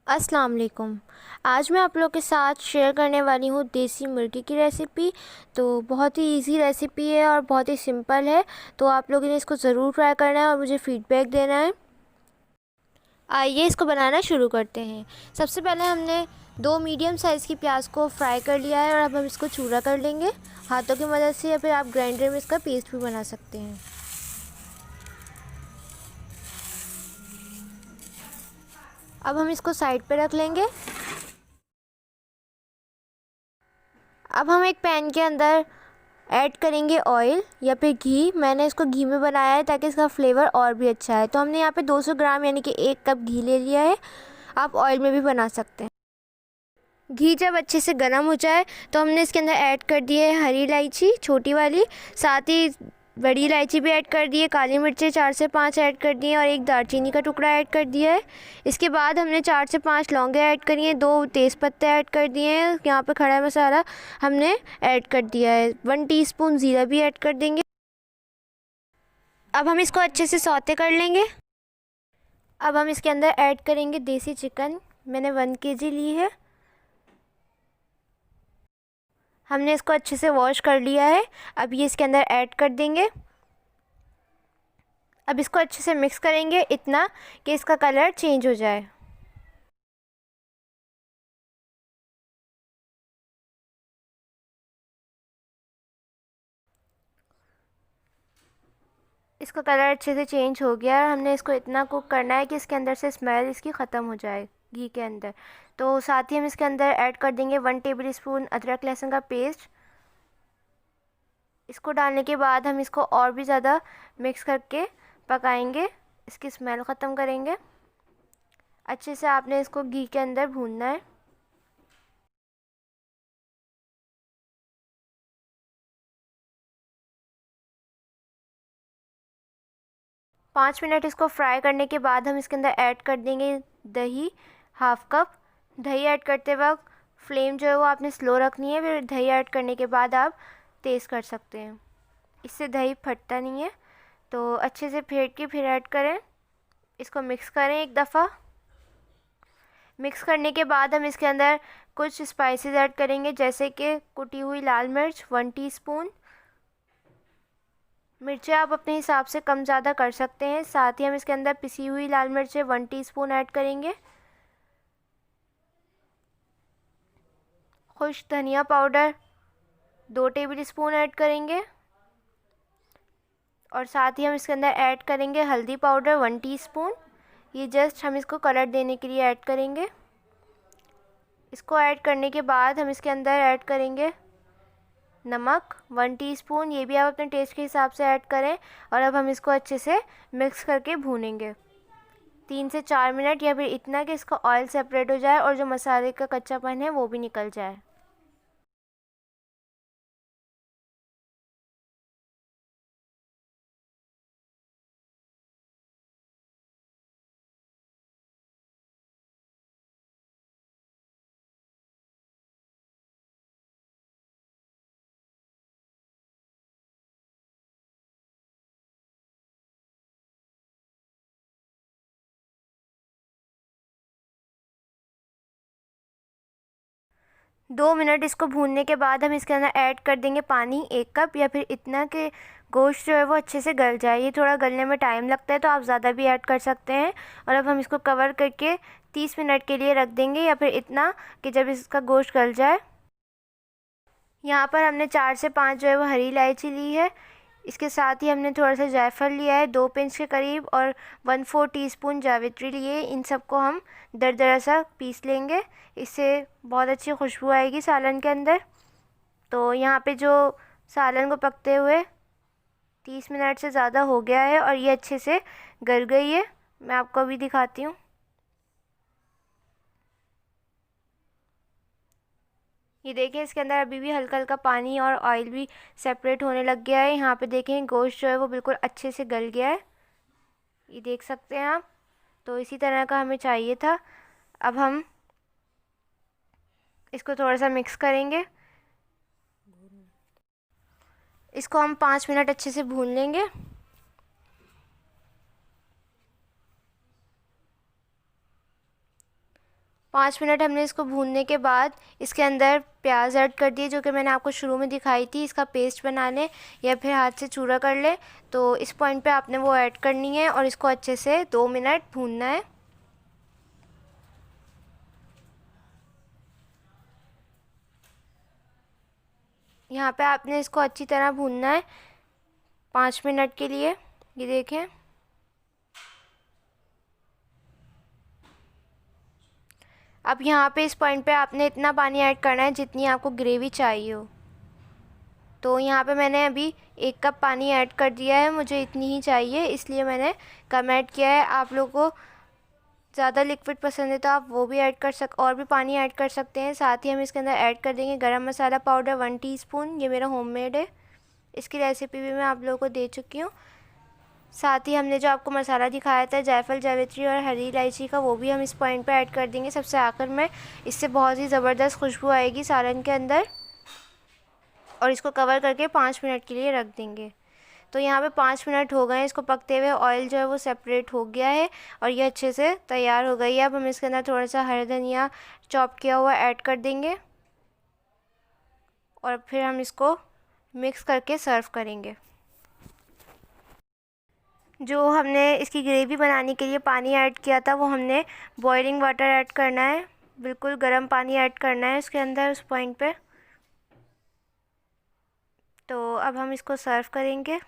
अस्सलाम वालेकुम। आज मैं आप लोग के साथ शेयर करने वाली हूँ देसी मुर्गी की रेसिपी। तो बहुत ही इजी रेसिपी है और बहुत ही सिंपल है। तो आप लोगों ने इसको ज़रूर ट्राई करना है और मुझे फ़ीडबैक देना है। आइए इसको बनाना शुरू करते हैं। सबसे पहले हमने 2 मीडियम साइज़ की प्याज को फ्राई कर लिया है और अब हम इसको चूरा कर लेंगे हाथों की मदद से, या फिर आप ग्राइंडर में इसका पेस्ट भी बना सकते हैं। अब हम इसको साइड पे रख लेंगे। अब हम एक पैन के अंदर ऐड करेंगे ऑयल या फिर घी। मैंने इसको घी में बनाया है ताकि इसका फ्लेवर और भी अच्छा है। तो हमने यहाँ पे 200 ग्राम यानी कि 1 कप घी ले लिया है। आप ऑयल में भी बना सकते हैं। घी जब अच्छे से गर्म हो जाए तो हमने इसके अंदर ऐड कर दी है हरी इलायची छोटी वाली, साथ ही बड़ी इलायची भी ऐड कर दी है, काली मिर्चें 4 से 5 ऐड कर दी हैं और एक दालचीनी का टुकड़ा ऐड कर दिया है। इसके बाद हमने 4 से 5 लौंगे ऐड करी हैं, 2 तेज़पत्ते ऐड कर दिए हैं। यहाँ पे खड़ा मसाला हमने ऐड कर दिया है, 1 टीस्पून ज़ीरा भी ऐड कर देंगे। अब हम इसको अच्छे से सौते कर लेंगे। अब हम इसके अंदर ऐड करेंगे देसी चिकन। मैंने 1 केजी ली है। हमने इसको अच्छे से वॉश कर लिया है। अब ये इसके अंदर ऐड कर देंगे। अब इसको अच्छे से मिक्स करेंगे इतना कि इसका कलर चेंज हो जाए। इसका कलर अच्छे से चेंज हो गया है। हमने इसको इतना कुक करना है कि इसके अंदर से स्मेल इसकी ख़त्म हो जाए घी के अंदर। तो साथ ही हम इसके अंदर ऐड कर देंगे 1 टेबल स्पून अदरक लहसुन का पेस्ट। इसको डालने के बाद हम इसको और भी ज़्यादा मिक्स करके पकाएंगे, इसकी स्मेल ख़त्म करेंगे। अच्छे से आपने इसको घी के अंदर भूनना है। 5 मिनट इसको फ्राई करने के बाद हम इसके अंदर ऐड कर देंगे दही, 1/2 कप। दही ऐड करते वक्त फ्लेम जो है वो आपने स्लो रखनी है, फिर दही ऐड करने के बाद आप तेज़ कर सकते हैं, इससे दही फटता नहीं है। तो अच्छे से फेंट के फिर ऐड करें, इसको मिक्स करें एक दफ़ा। मिक्स करने के बाद हम इसके अंदर कुछ स्पाइसेस ऐड करेंगे, जैसे कि कुटी हुई लाल मिर्च 1 टीस्पून। मिर्चें आप अपने हिसाब से कम ज़्यादा कर सकते हैं। साथ ही हम इसके अंदर पिसी हुई लाल मिर्चें 1 टीस्पून ऐड करेंगे। खुश्क धनिया पाउडर 2 टेबल स्पून ऐड करेंगे और साथ ही हम इसके अंदर ऐड करेंगे हल्दी पाउडर 1 टीस्पून। ये जस्ट हम इसको कलर देने के लिए ऐड करेंगे। इसको ऐड करने के बाद हम इसके अंदर ऐड करेंगे नमक 1 टीस्पून। ये भी आप अपने टेस्ट के हिसाब से ऐड करें। और अब हम इसको अच्छे से मिक्स करके भूनेंगे 3 से 4 मिनट, या फिर इतना कि इसका ऑयल सेपरेट हो जाए और जो मसाले का कच्चापन है वो भी निकल जाए। 2 मिनट इसको भूनने के बाद हम इसके अंदर ऐड कर देंगे पानी 1 कप, या फिर इतना कि गोश्त जो है वो अच्छे से गल जाए। ये थोड़ा गलने में टाइम लगता है तो आप ज़्यादा भी ऐड कर सकते हैं। और अब हम इसको कवर करके 30 मिनट के लिए रख देंगे, या फिर इतना कि जब इसका गोश्त गल जाए। यहाँ पर हमने 4 से 5 जो है वो हरी इलायची ली है। इसके साथ ही हमने थोड़ा सा जायफल लिया है 2 पिंच के करीब, और 1/4 टीस्पून जावित्री लिए। इन सबको हम दरदरा सा पीस लेंगे, इससे बहुत अच्छी खुशबू आएगी सालन के अंदर। तो यहाँ पे जो सालन को पकते हुए 30 मिनट से ज़्यादा हो गया है और ये अच्छे से गल गई है। मैं आपको अभी दिखाती हूँ। ये देखें, इसके अंदर अभी भी हल्का हल्का पानी और ऑयल भी सेपरेट होने लग गया है। यहाँ पे देखें गोश्त जो है वो बिल्कुल अच्छे से गल गया है, ये देख सकते हैं आप। तो इसी तरह का हमें चाहिए था। अब हम इसको थोड़ा सा मिक्स करेंगे। इसको हम 5 मिनट अच्छे से भून लेंगे। 5 मिनट हमने इसको भूनने के बाद इसके अंदर प्याज ऐड कर दिए, जो कि मैंने आपको शुरू में दिखाई थी। इसका पेस्ट बना लें या फिर हाथ से चूरा कर लें। तो इस पॉइंट पे आपने वो ऐड करनी है और इसको अच्छे से 2 मिनट भूनना है। यहाँ पे आपने इसको अच्छी तरह भूनना है 5 मिनट के लिए। ये देखें, अब यहाँ पे इस पॉइंट पे आपने इतना पानी ऐड करना है जितनी आपको ग्रेवी चाहिए हो। तो यहाँ पे मैंने अभी 1 कप पानी ऐड कर दिया है, मुझे इतनी ही चाहिए इसलिए मैंने कम ऐड किया है। आप लोगों को ज़्यादा लिक्विड पसंद है तो आप वो भी ऐड कर और भी पानी ऐड कर सकते हैं। साथ ही हम इसके अंदर ऐड कर देंगे गरम मसाला पाउडर 1 टीस्पून। ये मेरा होममेड है, इसकी रेसिपी भी मैं आप लोगों को दे चुकी हूँ। साथ ही हमने जो आपको मसाला दिखाया था जायफल जावित्री और हरी इलायची का, वो भी हम इस पॉइंट पे ऐड कर देंगे सबसे आखिर में। इससे बहुत ही ज़बरदस्त खुशबू आएगी सालन के अंदर। और इसको कवर करके 5 मिनट के लिए रख देंगे। तो यहाँ पे 5 मिनट हो गए इसको पकते हुए। ऑयल जो है वो सेपरेट हो गया है और ये अच्छे से तैयार हो गई है। अब हम इसके अंदर थोड़ा सा हरा धनिया चॉप किया हुआ ऐड कर देंगे और फिर हम इसको मिक्स करके सर्व करेंगे। जो हमने इसकी ग्रेवी बनाने के लिए पानी ऐड किया था वो हमने बॉइलिंग वाटर ऐड करना है, बिल्कुल गर्म पानी ऐड करना है इसके अंदर उस पॉइंट पे। तो अब हम इसको सर्व करेंगे।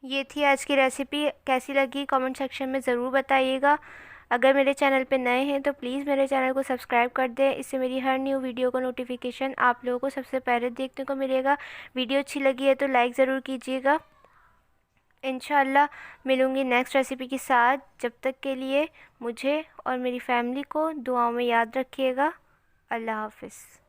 ये थी आज की रेसिपी। कैसी लगी कमेंट सेक्शन में ज़रूर बताइएगा। अगर मेरे चैनल पे नए हैं तो प्लीज़ मेरे चैनल को सब्सक्राइब कर दें, इससे मेरी हर न्यू वीडियो का नोटिफिकेशन आप लोगों को सबसे पहले देखने को मिलेगा। वीडियो अच्छी लगी है तो लाइक ज़रूर कीजिएगा। इंशाल्लाह मिलूँगी नेक्स्ट रेसिपी के साथ। जब तक के लिए मुझे और मेरी फैमिली को दुआओं में याद रखिएगा। अल्लाह हाफ़िज़।